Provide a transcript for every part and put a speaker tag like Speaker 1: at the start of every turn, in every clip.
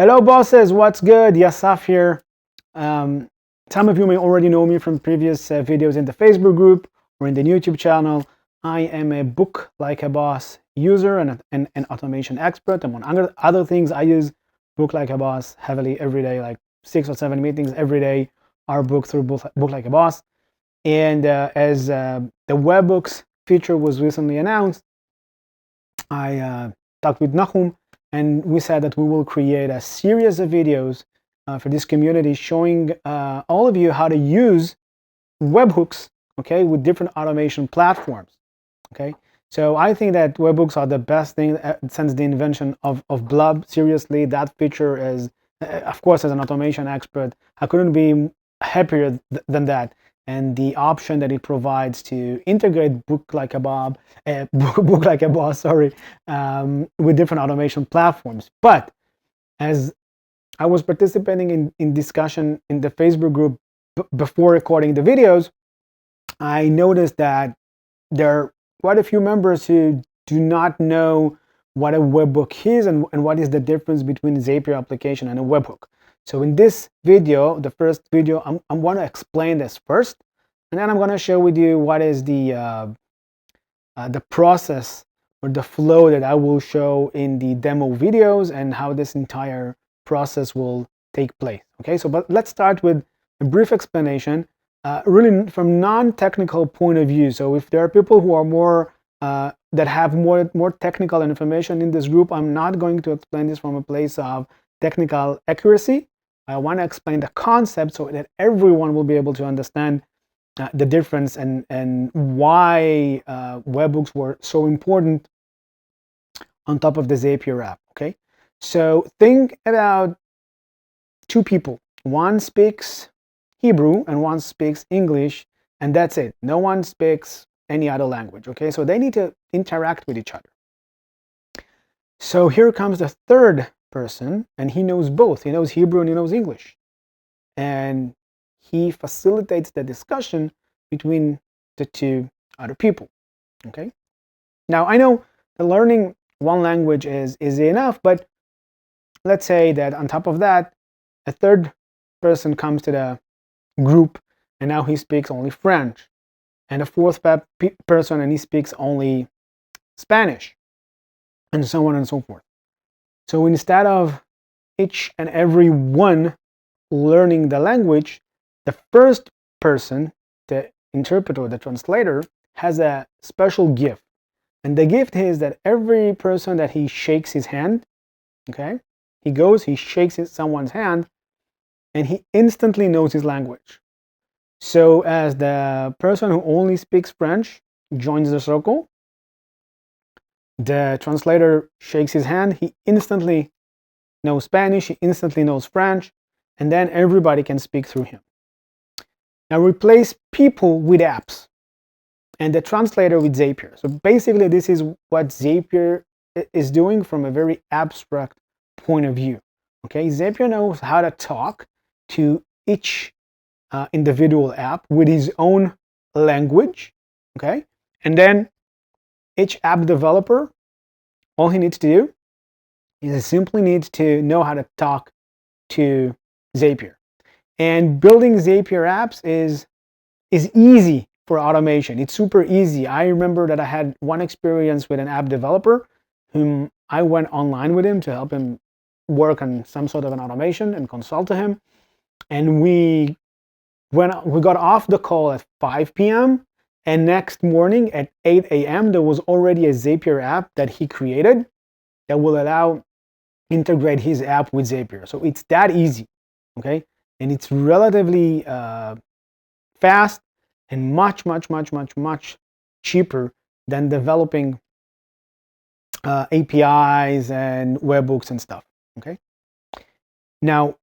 Speaker 1: Hello bosses, what's good? Yasaf here. Some of you may already know me from previous videos in the Facebook group or in the YouTube channel. I am a Book Like a Boss user and an automation expert. Among other things, I use Book Like a Boss heavily every day, like 6 or 7 meetings every day are booked through Book Like a Boss. And as the Webhooks feature was recently announced, I talked with Nahum, and we said that we will create a series of videos for this community showing all of you how to use webhooks, okay, with different automation platforms, okay? So I think that webhooks are the best thing since the invention of Blob. Seriously, that feature is, of course, as an automation expert, I couldn't be happier than that. And the option that it provides to integrate Book Like a Boss, sorry, with different automation platforms. But as I was participating in discussion in the Facebook group before recording the videos, I noticed that there are quite a few members who do not know what a webhook is and what is the difference between a Zapier application and a webhook. So in this video, the first video, I'm going to explain this first, and then I'm going to share with you what is the process or the flow that I will show in the demo videos and how this entire process will take place. Okay, so but let's start with a brief explanation, really from non-technical point of view. So if there are people who are more that have more technical information in this group, I'm not going to explain this from a place of technical accuracy. I want to explain the concept so that everyone will be able to understand the difference and why webhooks were so important on top of the Zapier app. Okay, so think about two people. One speaks Hebrew and one speaks English, and that's it. No one speaks any other language. Okay, so they need to interact with each other. So here comes the third person, and he knows both. He knows Hebrew and he knows English, and he facilitates the discussion between the two other people. Okay, now I know that learning one language is enough, but let's say that on top of that, a third person comes to the group and now he speaks only French, and a fourth person and he speaks only Spanish, and so on and so forth. So instead of each and every one learning the language, the first person, the interpreter, the translator, has a special gift. And the gift is that every person that he shakes his hand, okay, he shakes someone's hand, and he instantly knows his language. So as the person who only speaks French joins the circle, the translator shakes his hand, he instantly knows Spanish, he instantly knows French, and then everybody can speak through him. Now replace people with apps and the translator with Zapier. So basically this is what Zapier is doing from a very abstract point of view. Okay, Zapier knows how to talk to each individual app with his own language. Okay, and then each app developer, all he needs to do is he simply needs to know how to talk to Zapier. And building Zapier apps is easy for automation. It's super easy. I remember that I had one experience with an app developer whom I went online with him to help him work on some sort of an automation and consult to him. And we got off the call at 5 p.m. and next morning at 8 a.m. there was already a Zapier app that he created that will allow integrate his app with Zapier. So it's that easy, okay? And it's relatively fast and much cheaper than developing APIs and webhooks and stuff. Okay. Now,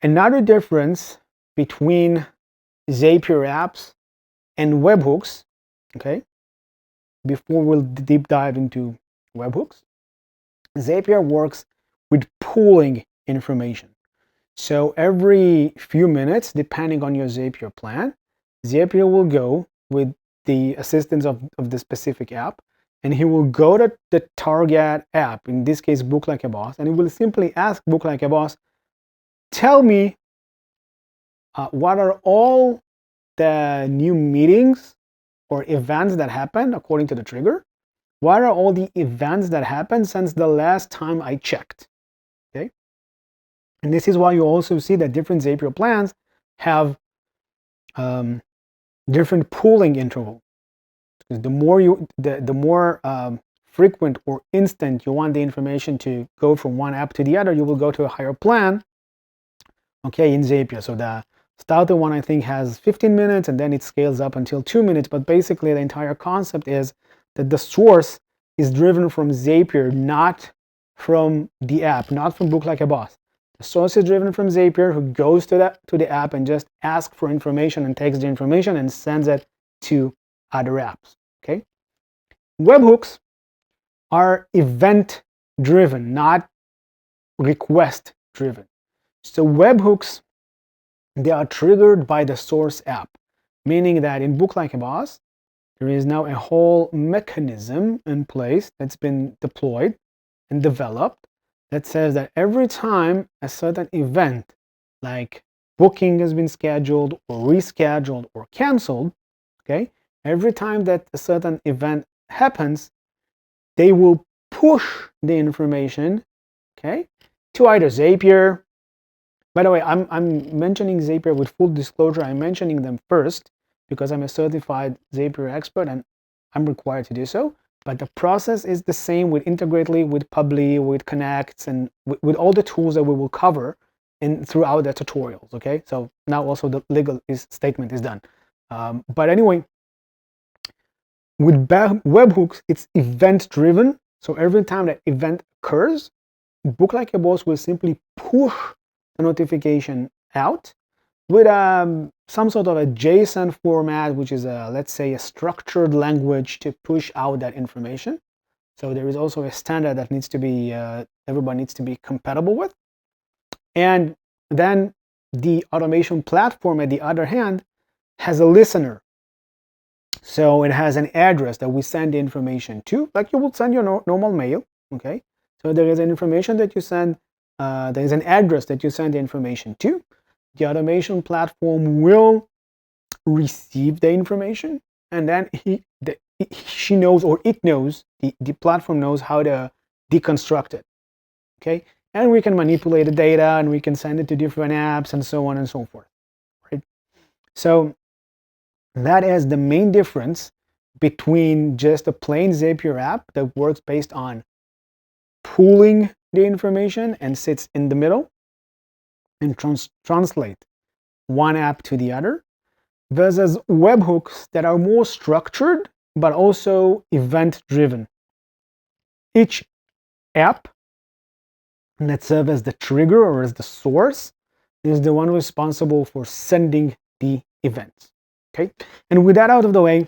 Speaker 1: another difference between Zapier apps and webhooks, okay, before we'll deep dive into webhooks, Zapier works with pooling information. So every few minutes, depending on your Zapier plan, Zapier will go with the assistance of the specific app. and he will go to the target app, in this case Book Like a Boss, and he will simply ask Book Like a Boss, tell me what are all the new meetings or events that happen according to the trigger. What are all the events that happened since the last time I checked? Okay, and this is why you also see that different Zapier plans have different pooling interval. Because the more frequent or instant you want the information to go from one app to the other, you will go to a higher plan. Okay, in Zapier. So the starter one I think has 15 minutes, and then it scales up until 2 minutes. But basically, the entire concept is that the source is driven from Zapier, not from the app, not from Book Like a Boss. The source is driven from Zapier, who goes to the app and just asks for information and takes the information and sends it to other apps. Okay, webhooks are event driven, not request driven. So webhooks, they are triggered by the source app, meaning that in Book Like a Boss, there is now a whole mechanism in place that's been deployed and developed that says that every time a certain event, like booking has been scheduled or rescheduled or canceled, okay, every time that a certain event happens, they will push the information, okay, to either Zapier. By the way, I'm mentioning Zapier with full disclosure. I'm mentioning them first because I'm a certified Zapier expert and I'm required to do so. But the process is the same with Integrately, with Publi, with Connects, and with all the tools that we will cover throughout the tutorials. Okay, so now also the legal statement is done. But anyway, with webhooks, it's event driven. So every time that event occurs, Book Like a Boss will simply push the notification out with some sort of a JSON format, which is let's say a structured language to push out that information. So there is also a standard that needs to be everybody needs to be compatible with. And then the automation platform, at the other hand, has a listener. So it has an address that we send the information to, like you would send your normal mail. Okay, so there is an information that you send. There is an address that you send the information to. The automation platform will receive the information, and then she knows, or it knows, the platform knows how to deconstruct it. Okay, and we can manipulate the data, and we can send it to different apps, and so on and so forth. Right? So that is the main difference between just a plain Zapier app that works based on pooling the information and sits in the middle and translate one app to the other, versus webhooks that are more structured but also event driven. Each app that serves as the trigger or as the source is the one responsible for sending the events. Okay, and with that out of the way,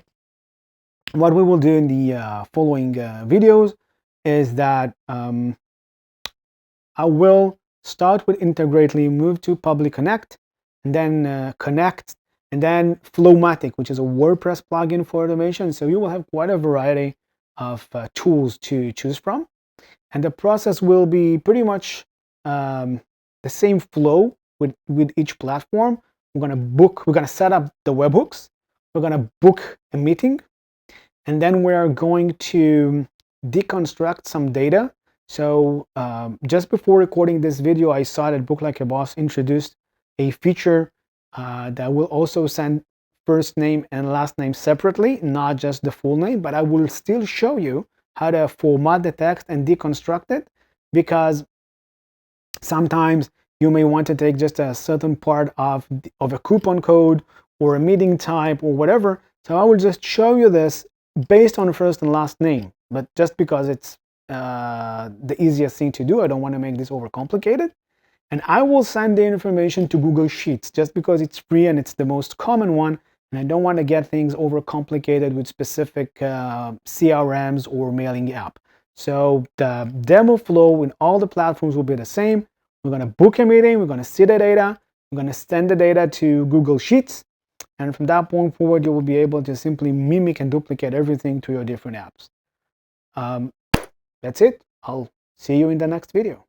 Speaker 1: what we will do in the following videos is that I will start with Integrately, move to Public Connect, and then Connect, and then Flowmatic, which is a WordPress plugin for automation. So you will have quite a variety of tools to choose from, and the process will be pretty much the same flow with each platform. We're gonna set up the webhooks, we're gonna book a meeting, and then we're going to deconstruct some data. So just before recording this video, I saw that Book Like a Boss introduced a feature that will also send first name and last name separately, not just the full name, but I will still show you how to format the text and deconstruct it, because sometimes you may want to take just a certain part of a coupon code or a meeting type or whatever. So I will just show you this based on first and last name, but just because it's the easiest thing to do, I don't want to make this overcomplicated. And I will send the information to Google Sheets just because it's free and it's the most common one, and I don't want to get things overcomplicated with specific CRMs or mailing app. So the demo flow in all the platforms will be the same. We're going to book a meeting, we're going to see the data, we're going to send the data to Google Sheets, and from that point forward, you will be able to simply mimic and duplicate everything to your different apps. That's it. I'll see you in the next video.